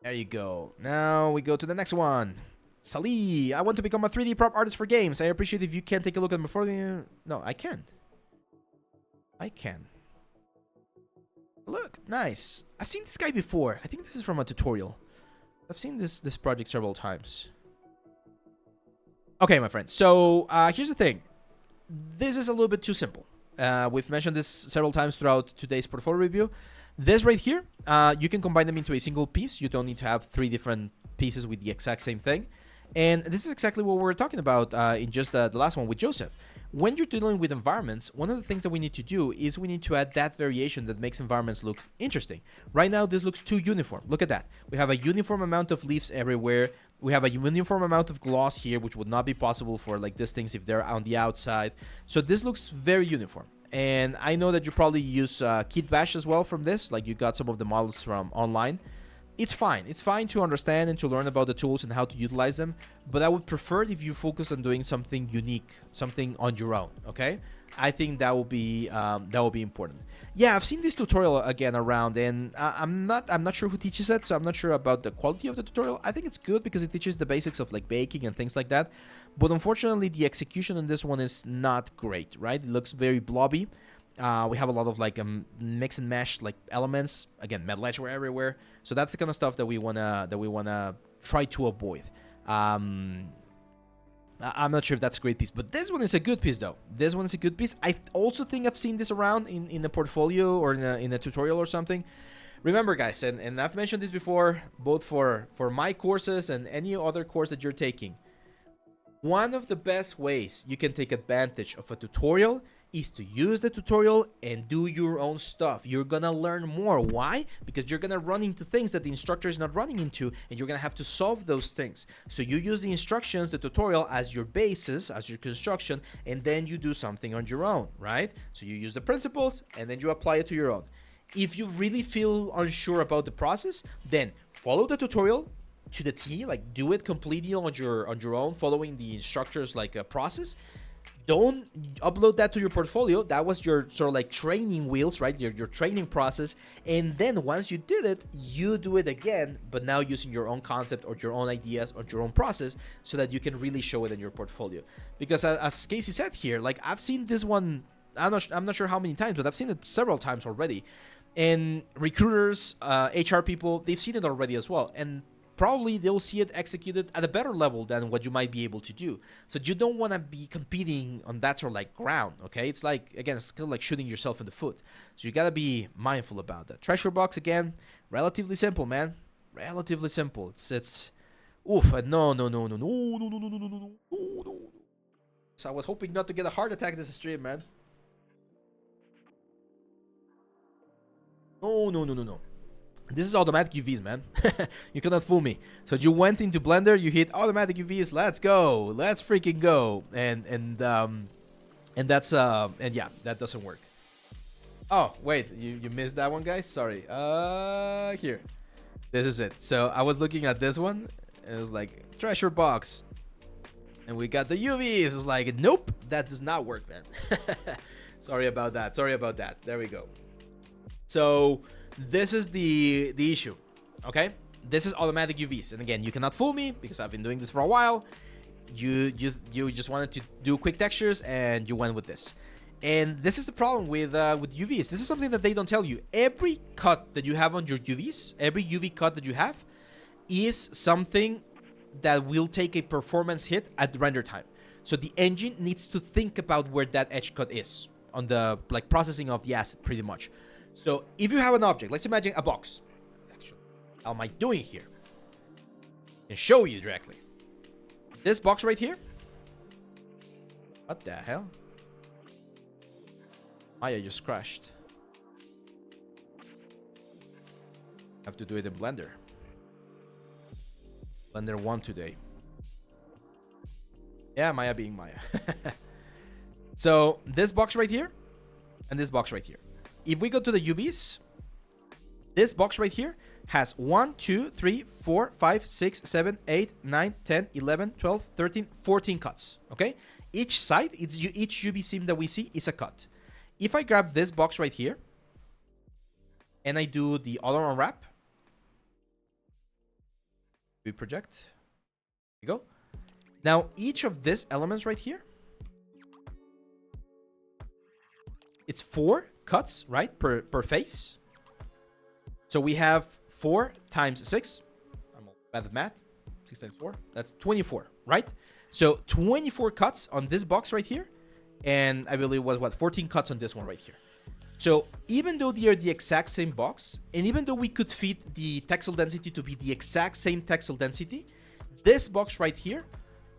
There you go. Now we go to the next one. Saleh, I want to become a 3D prop artist for games. I appreciate if you can take a look at them before you... No, I can. I can. Look, nice. I've seen this guy before. I think this is from a tutorial. I've seen this project several times. Okay, my friends. So here's the thing. This is a little bit too simple. We've mentioned this several times throughout today's portfolio review. This right here, you can combine them into a single piece. You don't need to have 3 different pieces with the exact same thing. And this is exactly what we were talking about in just the last one with Joseph. When you're dealing with environments, one of the things that we need to do is we need to add that variation that makes environments look interesting. Right now, this looks too uniform. Look at that. We have a uniform amount of leaves everywhere. We have a uniform amount of gloss here, which would not be possible for like these things if they're on the outside. So this looks very uniform. And I know that you probably use Kit Bash as well from this. Like you got some of the models from online. It's fine. It's fine to understand and to learn about the tools and how to utilize them. But I would prefer if you focus on doing something unique, something on your own. Okay, I think that will be important. Yeah, I've seen this tutorial again around, and I'm not sure who teaches it, so I'm not sure about the quality of the tutorial. I think it's good because it teaches the basics of like baking and things like that. But unfortunately, the execution on this one is not great. Right? It looks very blobby. We have a lot of like mix and mash like elements. Again, metal edge everywhere. So that's the kind of stuff that we wanna try to avoid. I'm not sure if that's a great piece, but this one is a good piece though. This one is a good piece. I also think I've seen this around in a portfolio or in a tutorial or something. Remember, guys, and I've mentioned this before, both for my courses and any other course that you're taking. One of the best ways you can take advantage of a tutorial is to use the tutorial and do your own stuff. You're gonna learn more. Why? Because you're gonna run into things that the instructor is not running into, and you're gonna have to solve those things. So you use the instructions, the tutorial, as your basis, as your construction, and then you do something on your own, right? So you use the principles, and then you apply it to your own. If you really feel unsure about the process, then follow the tutorial to the T, like do it completely on your own, following the instructor's like a process. Don't upload that to your portfolio. That was your sort of like training wheels, right? Your training process. And then once you did it, you do it again, but now using your own concept or your own ideas or your own process so that you can really show it in your portfolio. Because as Casey said here, like I've seen this one, I'm not sure how many times, but I've seen it several times already. And recruiters, HR people, they've seen it already as well. And probably they'll see it executed at a better level than what you might be able to do. So you don't want to be competing on that sort of like ground, okay? It's like, again, it's kind of like shooting yourself in the foot. So you got to be mindful about that. Treasure box, again, relatively simple, man. Relatively simple. It's oof, no. So I was hoping not to get a heart attack this stream, man. No. This is automatic UVs, man. You cannot fool me. So you went into Blender, you hit automatic UVs. Let's go. Let's freaking go. And that's and yeah, that doesn't work. Oh wait, you missed that one, guys. Sorry. Here, this is it. So I was looking at this one. It was like treasure box, and we got the UVs. It was like, nope, that does not work, man. Sorry about that. There we go. So this is the issue, okay? This is automatic UVs, and again, you cannot fool me because I've been doing this for a while. You just wanted to do quick textures, and you went with this. And this is the problem with UVs. This is something that they don't tell you. Every cut that you have on your UVs, every UV cut that you have, is something that will take a performance hit at the render time. So the engine needs to think about where that edge cut is on the like processing of the asset, pretty much. So if you have an object, let's imagine a box. Actually, how am I doing here? And show you directly. This box right here. What the hell? Maya just crashed. Have to do it in Blender. Blender 1 today. Yeah, Maya being Maya. So this box right here and this box right here. If we go to the UVs, this box right here has 1, 2, 3, 4, 5, 6, 7, 8, 9, 10, 11, 12, 13, 14 cuts. Okay? Each side, each UV seam that we see is a cut. If I grab this box right here and I do the auto unwrap, We project. There you go. Now, each of these elements right here, it's 4 cuts, right, per face. So we have 4 times 6. I'm bad at math. 6 times 4. That's 24, right? So 24 cuts on this box right here. And I believe it was, what, 14 cuts on this one right here. So even though they are the exact same box, and even though we could fit the texel density to be the exact same texel density, this box right here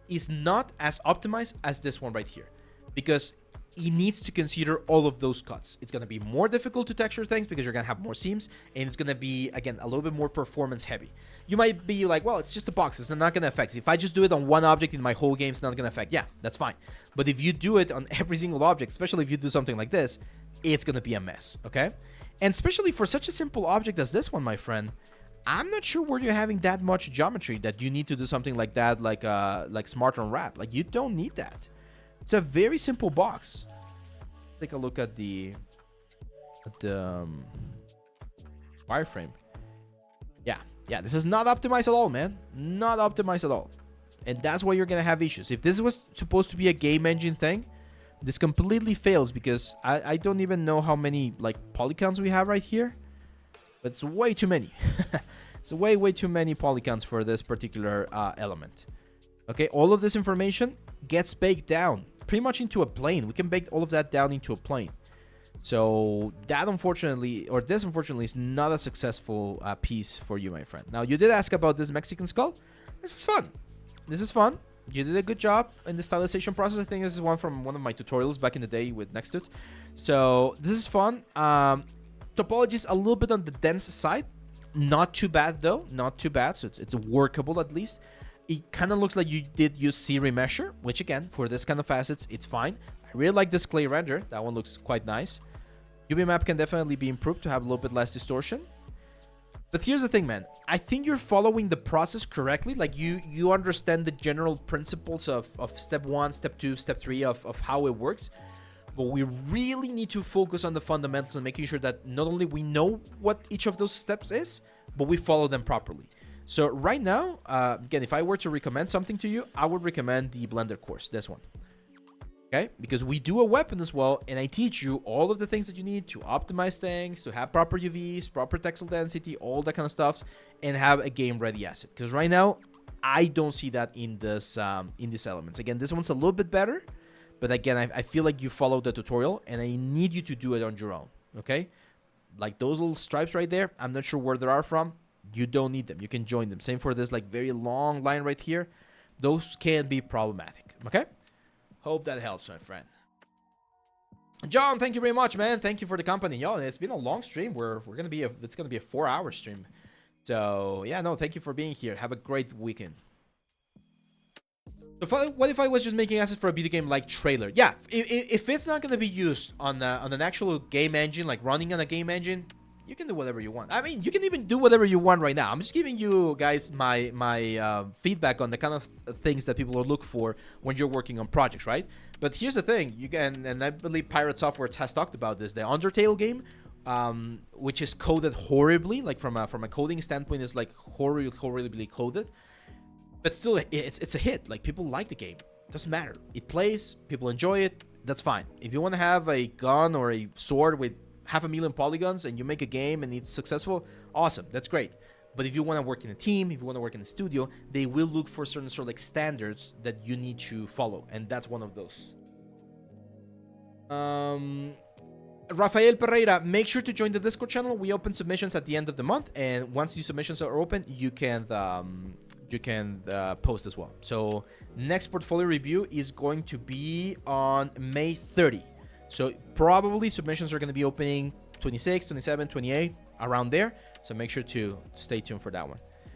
is not as optimized as this one right here, because it needs to consider all of those cuts. It's going to be more difficult to texture things because you're going to have more seams, and it's going to be, again, a little bit more performance heavy. You might be like, well, it's just a box. It's not going to affect. If I just do it on one object in my whole game, it's not going to affect. Yeah, that's fine. But if you do it on every single object, especially if you do something like this, it's going to be a mess, okay? And especially for such a simple object as this one, my friend, I'm not sure where you're having that much geometry that you need to do something like that, like smart unwrap. Like, you don't need that. It's a very simple box. Take a look at the wireframe. Yeah, this is not optimized at all, man. Not optimized at all. And that's why you're gonna have issues. If this was supposed to be a game engine thing, this completely fails because I don't even know how many like polygons we have right here, but it's way too many. It's way too many polygons for this particular element. Okay, all of this information gets baked down pretty much into a plane. We can bake all of that down into a plane. So that unfortunately, or this unfortunately, is not a successful piece for you, my friend. Now, you did ask about this Mexican skull. This is fun. This is fun. You did a good job in the stylization process. I think this is one from one of my tutorials back in the day with Next to it. So this is fun. Topology is a little bit on the dense side. Not too bad though. Not too bad. So it's workable at least. It kind of looks like you did use C remesher, which again, for this kind of facets, it's fine. I really like this clay render. That one looks quite nice. UV map can definitely be improved to have a little bit less distortion. But here's the thing, man. I think you're following the process correctly. Like you understand the general principles of step 1, step 2, step 3 of how it works. But we really need to focus on the fundamentals and making sure that not only we know what each of those steps is, but we follow them properly. So right now, again, if I were to recommend something to you, I would recommend the Blender course, this one. Okay, because we do a weapon as well, and I teach you all of the things that you need to optimize things, to have proper UVs, proper texel density, all that kind of stuff, and have a game-ready asset. Because right now, I don't see that in this in these elements. Again, this one's a little bit better, but again, I feel like you followed the tutorial, and I need you to do it on your own. Okay, like those little stripes right there, I'm not sure where they are from. You don't need them. You can join them. Same for this like very long line right here. Those can be problematic. Okay. Hope that helps, my friend. John, thank you very much, man. Thank you for the company. Yo, it's been a long stream. It's gonna be a 4-hour stream. So yeah, no, thank you for being here. Have a great weekend. So what if I was just making assets for a video game like trailer? Yeah, if it's not gonna be used on an actual game engine, like running on a game engine, you can do whatever you want. I mean, you can even do whatever you want right now. I'm just giving you guys my feedback on the kind of things that people look for when you're working on projects, right? But here's the thing. You can, and I believe Pirate Software has talked about this. The Undertale game, which is coded horribly, like from a coding standpoint, is like horribly coded. But still, it's a hit. Like, people like the game. Doesn't matter. It plays. People enjoy it. That's fine. If you want to have a gun or a sword with 500,000 polygons and you make a game and it's successful, awesome, that's great. But if you want to work in a team, if you want to work in a studio, they will look for certain sort of like standards that you need to follow, and that's one of those. Rafael Pereira, make sure to join the Discord channel. We open submissions at the end of the month, and once these submissions are open, you can post as well. So next portfolio review is going to be on May 30. So probably submissions are going to be opening 26, 27, 28, around there. So make sure to stay tuned for that one.